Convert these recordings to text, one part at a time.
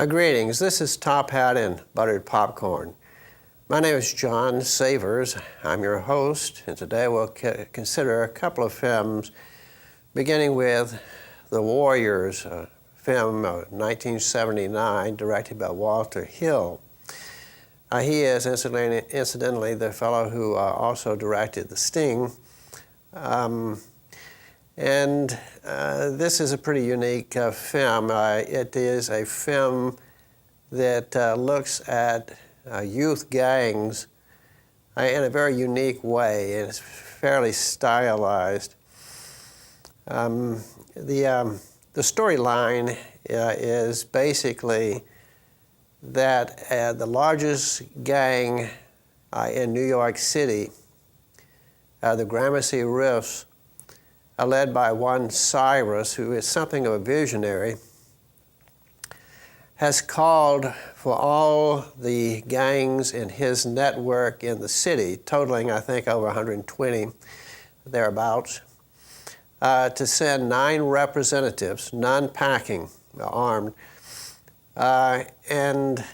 Greetings, this is Top Hat and Buttered Popcorn. My name is John Savers. I'm your host, and today we'll consider a couple of films, beginning with The Warriors, a film of 1979 directed by Walter Hill. He is incidentally the fellow who also directed The Sting. This is a pretty unique film. It is a film that looks at youth gangs in a very unique way. It's fairly stylized. The storyline is basically that the largest gang in New York City, the Gramercy Riffs, are led by one Cyrus, who is something of a visionary, has called for all the gangs in his network in the city, totaling, I think, over 120, thereabouts, to send 9 representatives, non-packing, armed, and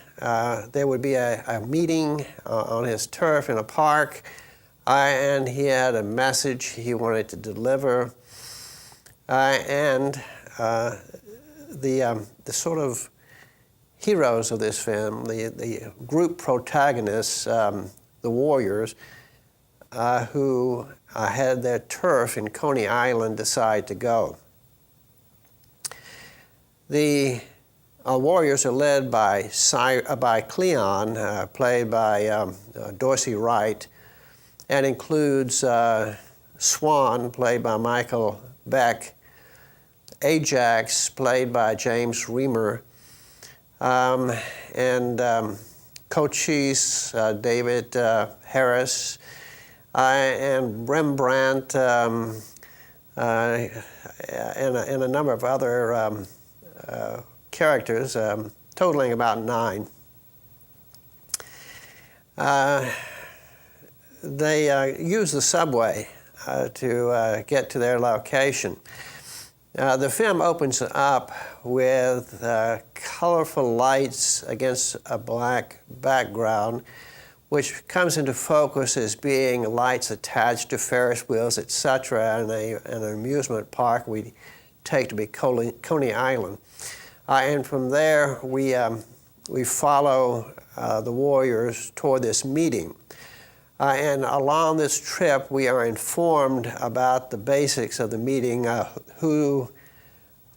there would be a meeting on his turf in a park, and he had a message he wanted to deliver, and the sort of heroes of this film, the group protagonists, the Warriors, who had their turf in Coney Island, decide to go. The Warriors are led by Cleon, played by Dorsey Wright, and includes Swan, played by Michael Beck, Ajax, played by James Remar, and Cochise, David Harris, and Rembrandt, and a number of other characters, totaling about 9. They use the subway to get to their location. The film opens up with colorful lights against a black background, which comes into focus as being lights attached to Ferris wheels, etc., in an amusement park we take to be Coney Island. And from there, we follow the Warriors toward this meeting. And along this trip, we are informed about the basics of the meeting, who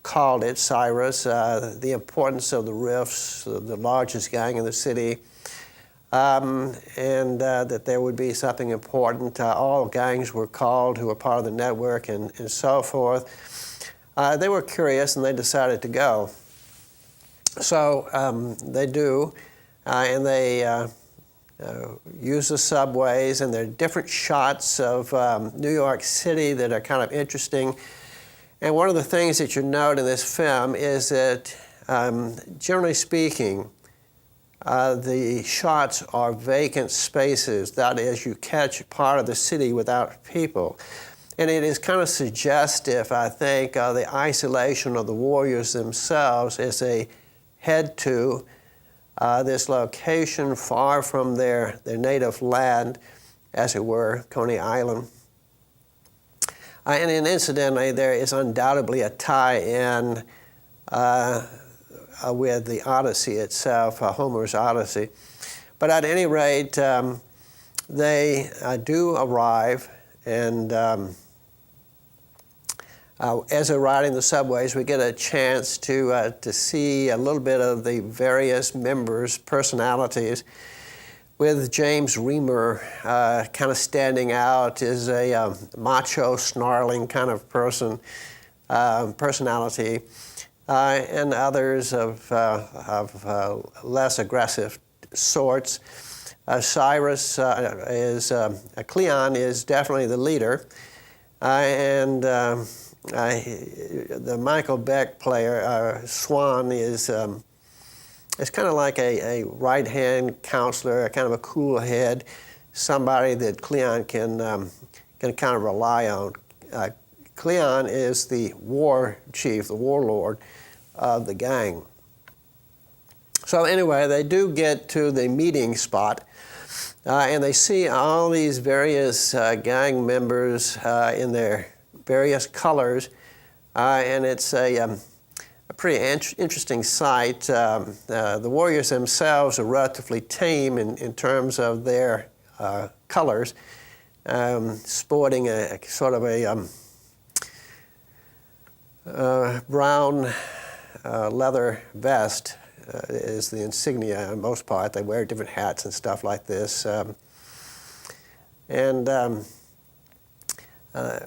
called it Cyrus, the importance of the Riffs, the largest gang in the city, and that there would be something important. All gangs were called who were part of the network, and so forth. They were curious, and they decided to go. So they do, and they use the subways, and there are different shots of New York City that are kind of interesting. And one of the things that you note in this film is that, generally speaking, the shots are vacant spaces. That is, you catch part of the city without people. And it is kind of suggestive, I think, of the isolation of the Warriors themselves as they head to this location far from their native land, as it were, Coney Island. And incidentally, there is undoubtedly a tie-in with the Odyssey itself, Homer's Odyssey. But at any rate, they do arrive, and as they're riding the subways, we get a chance to see a little bit of the various members' personalities, with James Remar kind of standing out as a macho, snarling kind of personality, and others of less aggressive sorts. Cyrus Cleon is definitely the leader, and the Michael Beck player, Swan, is kind of like a right-hand counselor, a kind of a cool head, somebody that Cleon can kind of rely on. Cleon is the war chief, the warlord of the gang. So anyway, they do get to the meeting spot, and they see all these various gang members in their various colors, and it's a pretty interesting sight. The warriors themselves are relatively tame in terms of their colors, sporting a sort of a brown leather vest is the insignia on most part. They wear different hats and stuff like this.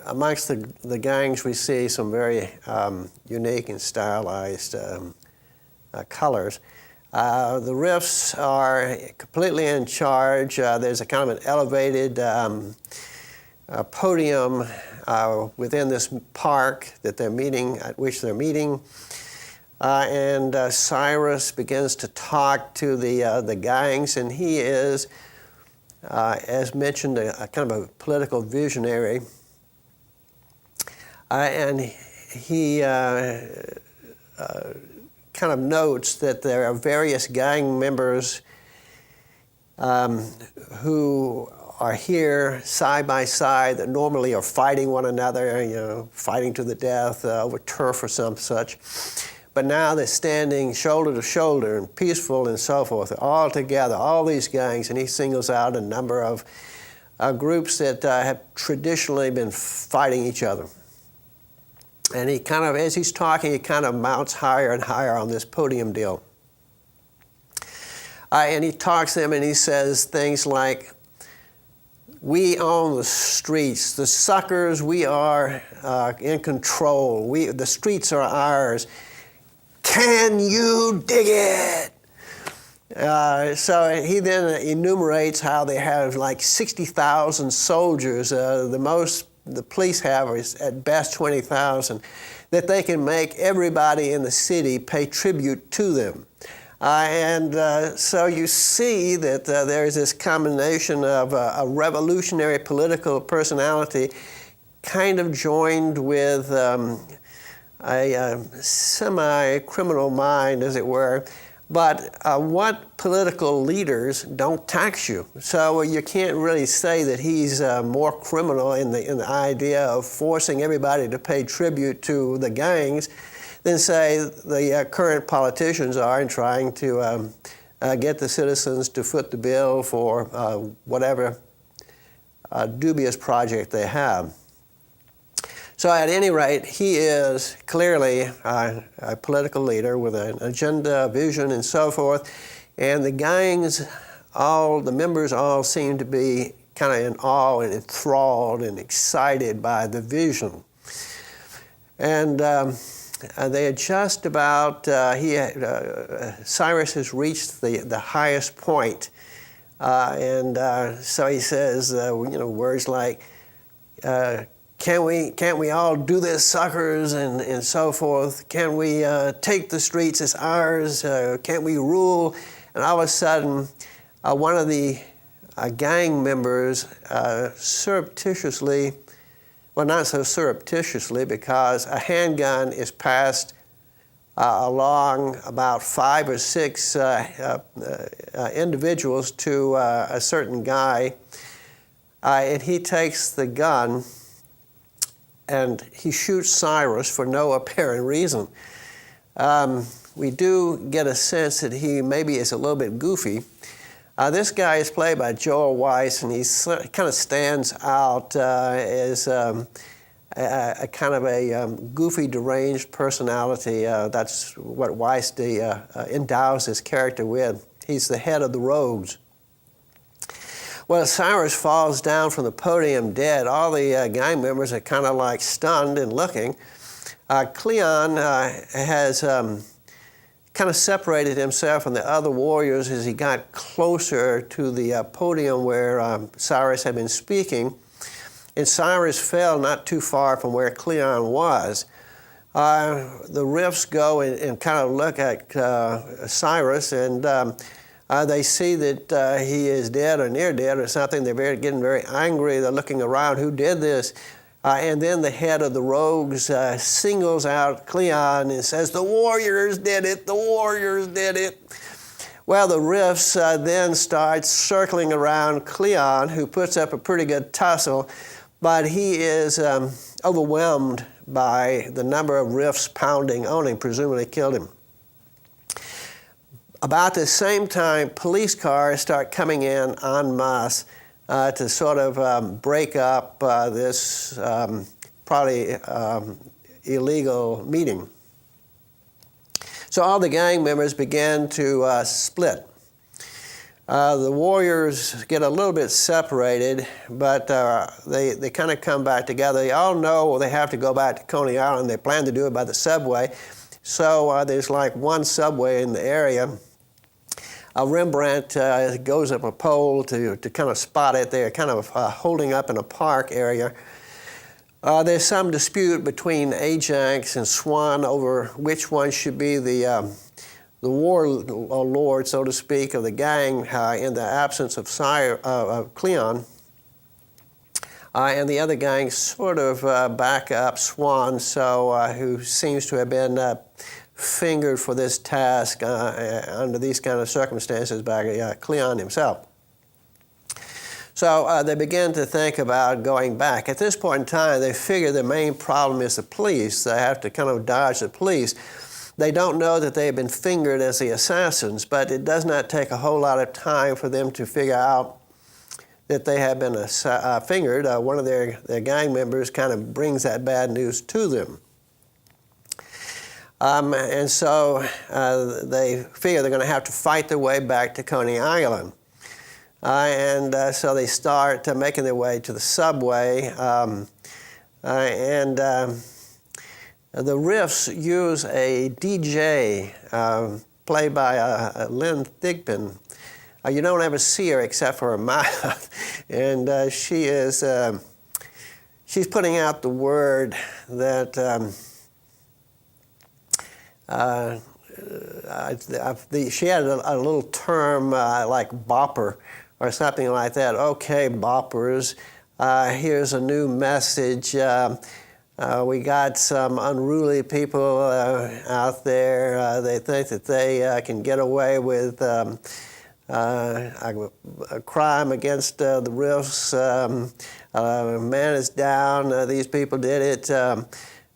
Amongst the gangs, we see some very unique and stylized colors. The Riffs are completely in charge. There's a kind of an elevated podium within this park that they're meeting, at which they're meeting. And Cyrus begins to talk to the gangs, and he is, as mentioned, a kind of a political visionary. And he kind of notes that there are various gang members who are here side by side that normally are fighting one another, fighting to the death over turf or some such. But now they're standing shoulder to shoulder and peaceful and so forth, all together, all these gangs, and he singles out a number of groups that have traditionally been fighting each other. And he kind of, as he's talking, he kind of mounts higher and higher on this podium deal. And he talks to them and he says things like, "We own the streets. The suckers, we are in control. The streets are ours. Can you dig it?" So he then enumerates how they have like 60,000 soldiers. The most the police have is at best 20,000, that they can make everybody in the city pay tribute to them. So you see that there's this combination of a revolutionary political personality kind of joined with a semi-criminal mind, as it were. But what political leaders don't tax you? So you can't really say that he's more criminal in the idea of forcing everybody to pay tribute to the gangs than, say, the current politicians are in trying to get the citizens to foot the bill for whatever dubious project they have. So at any rate, he is clearly a political leader with an agenda, vision, and so forth. And the gangs, the members all seem to be kind of in awe and enthralled and excited by the vision. And they had just about, Cyrus has reached the highest point. So he says, words like, can't we all do this, suckers, and so forth? Can we take the streets as ours? Can't we rule? And all of a sudden, one of the gang members surreptitiously, well, not so surreptitiously, because a handgun is passed along about 5 or 6 individuals to a certain guy, and he takes the gun and he shoots Cyrus for no apparent reason. We do get a sense that he maybe is a little bit goofy. This guy is played by Joel Weiss, and he kind of stands out as a kind of a goofy, deranged personality. That's what Weiss endows his character with. He's the head of the rogues. Well, Cyrus falls down from the podium dead. All the gang members are kind of like stunned and looking. Cleon has kind of separated himself from the other warriors as he got closer to the podium where Cyrus had been speaking. And Cyrus fell not too far from where Cleon was. The Riffs go and kind of look at Cyrus, and they see that he is dead or near dead or something. They're getting very angry. They're looking around, who did this? And then the head of the rogues singles out Cleon and says, "The warriors did it, the warriors did it." Well, the Riffs then start circling around Cleon, who puts up a pretty good tussle, but he is overwhelmed by the number of Riffs pounding on him, presumably killed him. About the same time, police cars start coming in en masse to sort of break up this probably illegal meeting. So all the gang members began to split. The warriors get a little bit separated, but they kind of come back together. They all know they have to go back to Coney Island. They plan to do it by the subway. So there's like one subway in the area. Rembrandt goes up a pole to kind of spot it. They're kind of holding up in a park area. There's some dispute between Ajax and Swan over which one should be the warlord, so to speak, of the gang in the absence of Cleon. And the other gang sort of back up Swan, who seems to have been fingered for this task under these kind of circumstances by Cleon himself. So they begin to think about going back. At this point in time, they figure the main problem is the police. They have to kind of dodge the police. They don't know that they've been fingered as the assassins, but it does not take a whole lot of time for them to figure out that they have been fingered. One of their gang members kind of brings that bad news to them. And so they figure they're going to have to fight their way back to Coney Island. So they start making their way to the subway. The Riffs use a DJ played by Lynn Thigpen. You don't ever see her except for her mouth. And she's putting out the word that she had a little term like bopper or something like that. Okay, boppers, here's a new message. We got some unruly people out there. They think that they can get away with a crime against the Riffs. Man is down. These people did it.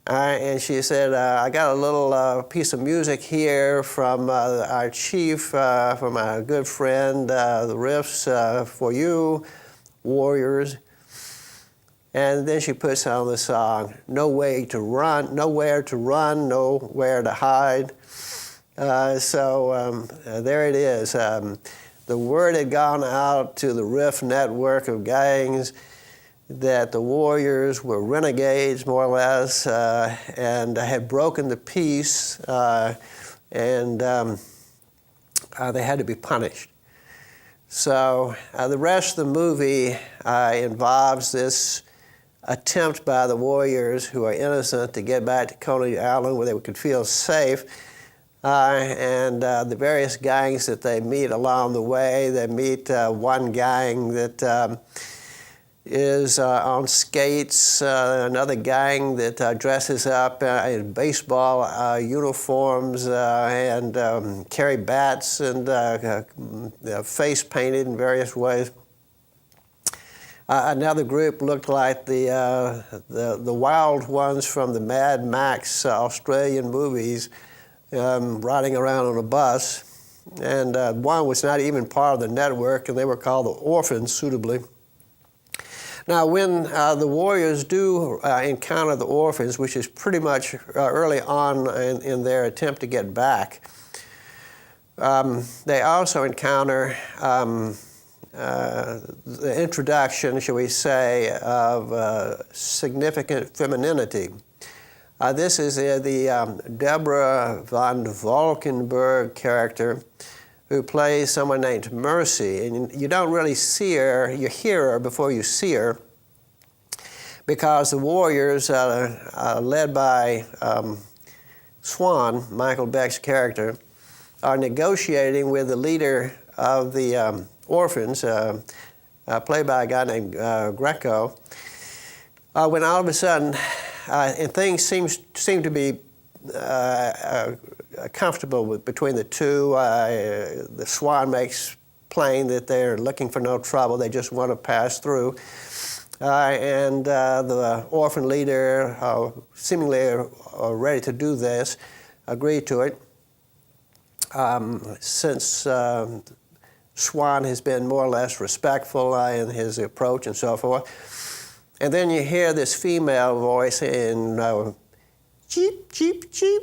And she said, I got a little piece of music here from our chief, from our good friend, the Riffs, for you, warriors. And then she puts on the song, nowhere to run, nowhere to hide. There it is. The word had gone out to the Riff network of gangs that the warriors were renegades, more or less, and had broken the peace, and they had to be punished. So the rest of the movie involves this attempt by the warriors who are innocent to get back to Coney Island where they could feel safe, and the various gangs that they meet along the way. They meet one gang that is on skates, another gang that dresses up in baseball uniforms and carry bats and face painted in various ways. Another group looked like the wild ones from the Mad Max Australian movies, riding around on a bus. And one was not even part of the network, and they were called the Orphans, suitably. Now, when the warriors do encounter the Orphans, which is pretty much early on in their attempt to get back, they also encounter the introduction, shall we say, of significant femininity. This is the Deborah von Valkenburg character, who plays someone named Mercy. And you don't really see her, you hear her before you see her, because the warriors, led by Swan, Michael Beck's character, are negotiating with the leader of the Orphans, played by a guy named Greco, when all of a sudden, and things seem to be comfortable between the two. The Swan makes plain that they're looking for no trouble. They just want to pass through. And the orphan leader, seemingly ready to do this, agreed to it. Since Swan has been more or less respectful in his approach and so forth. And then you hear this female voice in cheep, cheep, cheep,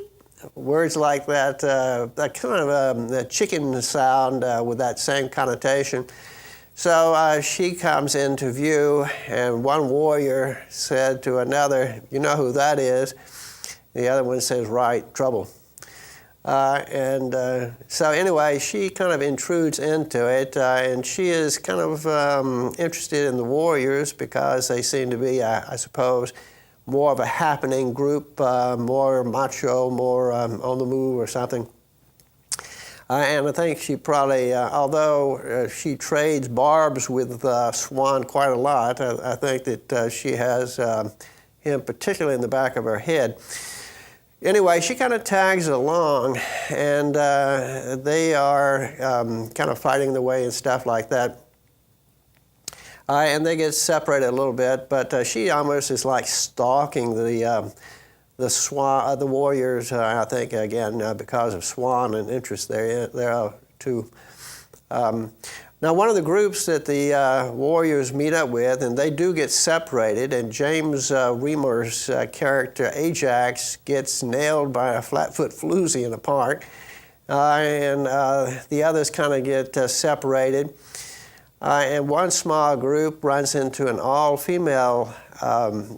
words like that, that kind of the chicken sound with that same connotation. So she comes into view, and one warrior said to another, "You know who that is?" The other one says, "Right, trouble." So anyway, she kind of intrudes into it, and she is kind of interested in the warriors because they seem to be, I suppose, more of a happening group, more macho, more on the move or something. And I think she probably, although she trades barbs with Swan quite a lot, I think that she has him particularly in the back of her head. Anyway, she kind of tags along, and they are kind of fighting the way and stuff like that. And they get separated a little bit, but she almost is like stalking the warriors, I think, again, because of Swan and interest there too. Now, one of the groups that the warriors meet up with, and they do get separated, and James Remor's character, Ajax, gets nailed by a flat-foot floozy in the park, and the others kind of get separated. And one small group runs into an all-female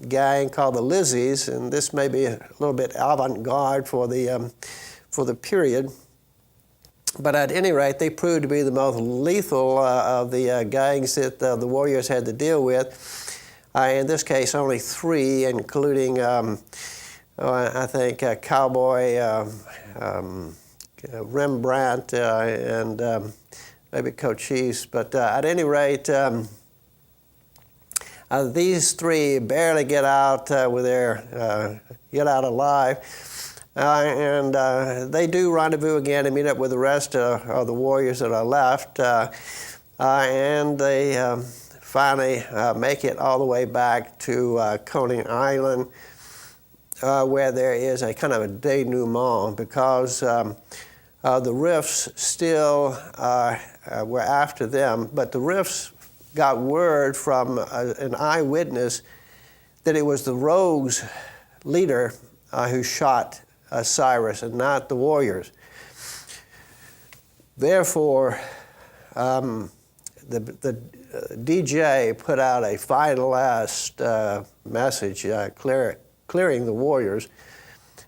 gang called the Lizzies, and this may be a little bit avant-garde for the period. But at any rate, they proved to be the most lethal of the gangs that the warriors had to deal with. In this case, only 3, including, I think, Cowboy, Rembrandt, and maybe Cochise. But at any rate, these 3 barely get out get out alive. And they do rendezvous again and meet up with the rest of the warriors that are left. And they finally make it all the way back to Coney Island, where there is a kind of a denouement, because the Riffs still were after them. But the Riffs got word from an eyewitness that it was the Rogues leader who shot Cyrus and not the warriors. Therefore, the DJ put out a final last message clearing the warriors.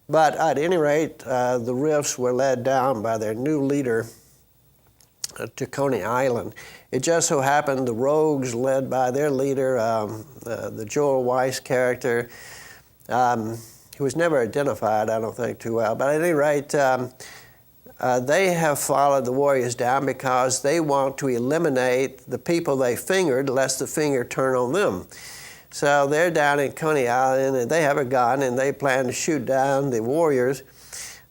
But at any rate, the Riffs were led down by their new leader to Coney Island. It just so happened the Rogues, led by their leader, the Joel Weiss character, who was never identified, I don't think, too well. But at any rate, they have followed the warriors down because they want to eliminate the people they fingered, lest the finger turn on them. So they're down in Coney Island, and they have a gun, and they plan to shoot down the warriors.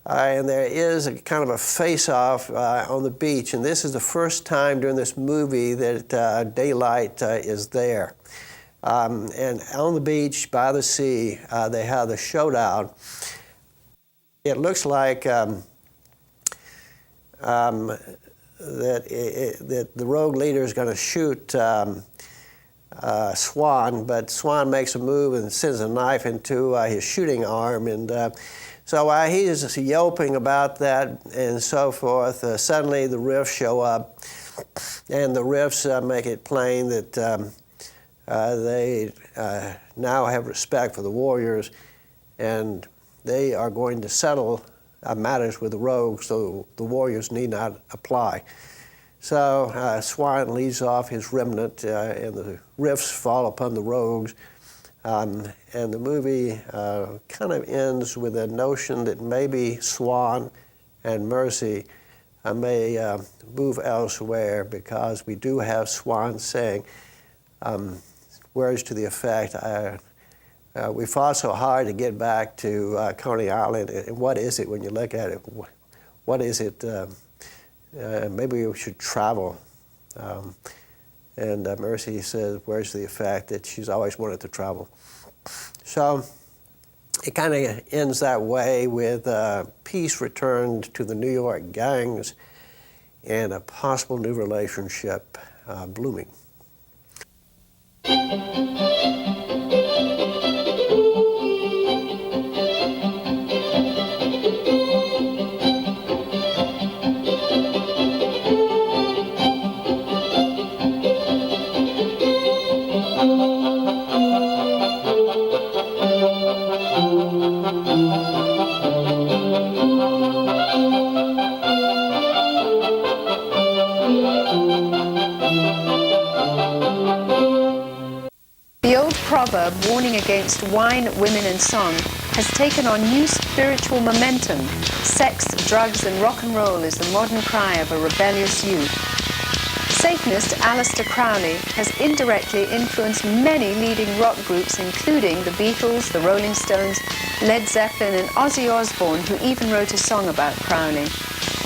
And there is a kind of a face-off on the beach, and this is the first time during this movie that daylight is there. And on the beach by the sea, they have the showdown. It looks like that the rogue leader is going to shoot Swan, but Swan makes a move and sends a knife into his shooting arm, and so he's yelping about that and so forth. Suddenly the Riffs show up, and the Riffs make it plain that they now have respect for the warriors, and they are going to settle matters with the rogues, so the warriors need not apply. So Swan leads off his remnant, and the Riffs fall upon the rogues. And the movie kind of ends with a notion that maybe Swan and Mercy may move elsewhere, because we do have Swan saying words to the effect, we fought so hard to get back to Coney Island, and what is it when you look at it? what is it? Maybe we should travel. And Mercy says, where's the fact that she's always wanted to travel? So it kind of ends that way with peace returned to the New York gangs and a possible new relationship blooming. The old proverb warning against wine, women and song has taken on new spiritual momentum. Sex, drugs and rock and roll is the modern cry of a rebellious youth. Satanist Aleister Crowley has indirectly influenced many leading rock groups, including the Beatles, the Rolling Stones, Led Zeppelin and Ozzy Osbourne, who even wrote a song about Crowley.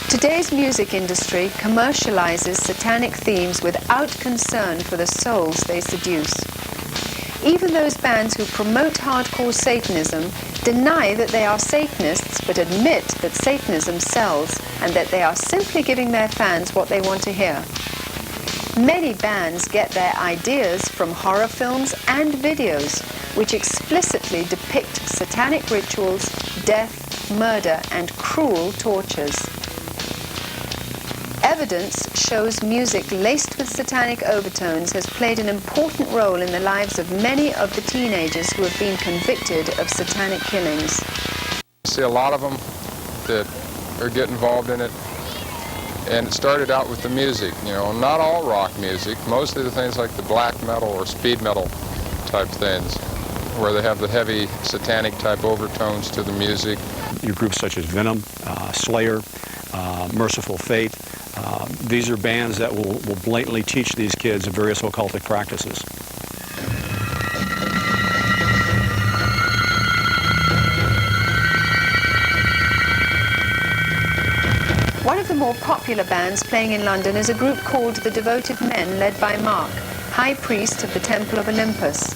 Today's music industry commercializes satanic themes without concern for the souls they seduce. Even those bands who promote hardcore Satanism deny that they are Satanists, but admit that Satanism sells and that they are simply giving their fans what they want to hear. Many bands get their ideas from horror films and videos, which explicitly depict satanic rituals, death, murder, and cruel tortures. Evidence shows music laced with satanic overtones has played an important role in the lives of many of the teenagers who have been convicted of satanic killings. I see a lot of them that are getting involved in it, and it started out with the music, you know, not all rock music, mostly the things like the black metal or speed metal type things, where they have the heavy satanic type overtones to the music. Your groups such as Venom, Slayer, Merciful Fate, these are bands that will blatantly teach these kids various occultic practices. One of the more popular bands playing in London is a group called the Devoted Men, led by Mark, High Priest of the Temple of Olympus.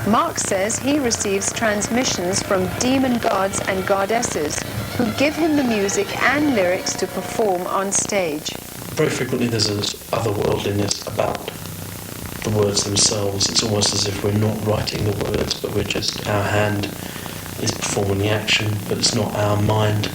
Mark says he receives transmissions from demon gods and goddesses who give him the music and lyrics to perform on stage. Very frequently there's this otherworldliness about the words themselves. It's almost as if we're not writing the words, but we're just, our hand is performing the action, but it's not our mind.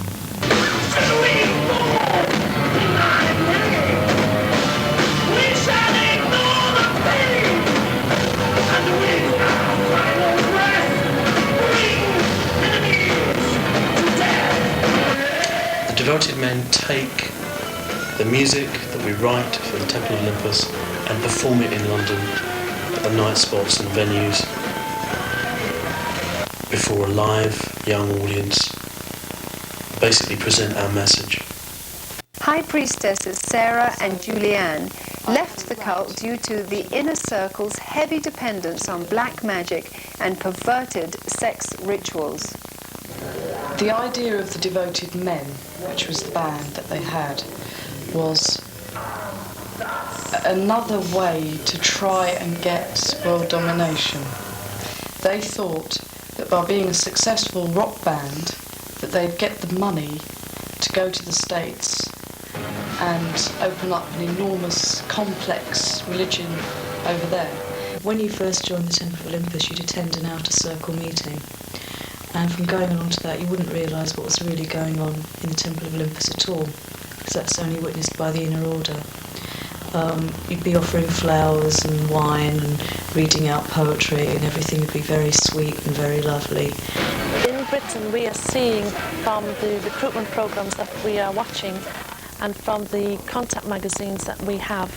The Devoted Men take the music that we write for the Temple of Olympus and perform it in London at the night spots and venues before a live young audience, basically present our message. High priestesses Sarah and Julianne left the cult due to the inner circle's heavy dependence on black magic and perverted sex rituals. The idea of the Devoted Men, which was the band that they had, was another way to try and get world domination. They thought that by being a successful rock band, that they'd get the money to go to the States and open up an enormous, complex religion over there. When you first joined the Temple of Olympus, you'd attend an outer circle meeting. And from going along to that, you wouldn't realise what was really going on in the Temple of Olympus at all, because that's only witnessed by the inner order. You'd be offering flowers and wine and reading out poetry, and everything would be very sweet and very lovely. In Britain, we are seeing from the recruitment programs that we are watching and from the contact magazines that we have,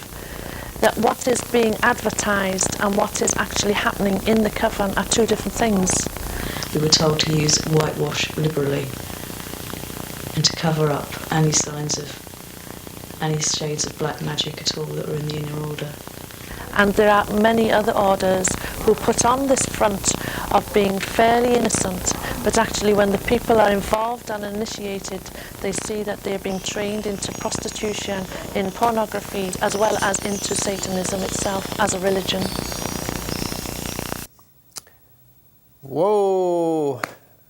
that what is being advertised and what is actually happening in the coven are two different things. We were told to use whitewash liberally and to cover up any signs of any shades of black magic at all that were in the inner order. And there are many other orders who put on this front of being fairly innocent, But actually when the people are involved and initiated, they see that they're being trained into prostitution, in pornography, as well as into Satanism itself as a religion. Whoa!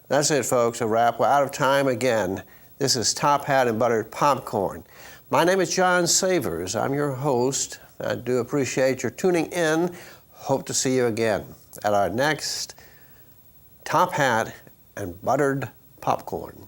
That's it, folks, a wrap. We're out of time again. This is Top Hat and Buttered Popcorn. My name is John Savers. I'm your host. I do appreciate your tuning in. Hope to see you again at our next Top Hat and Buttered Popcorn.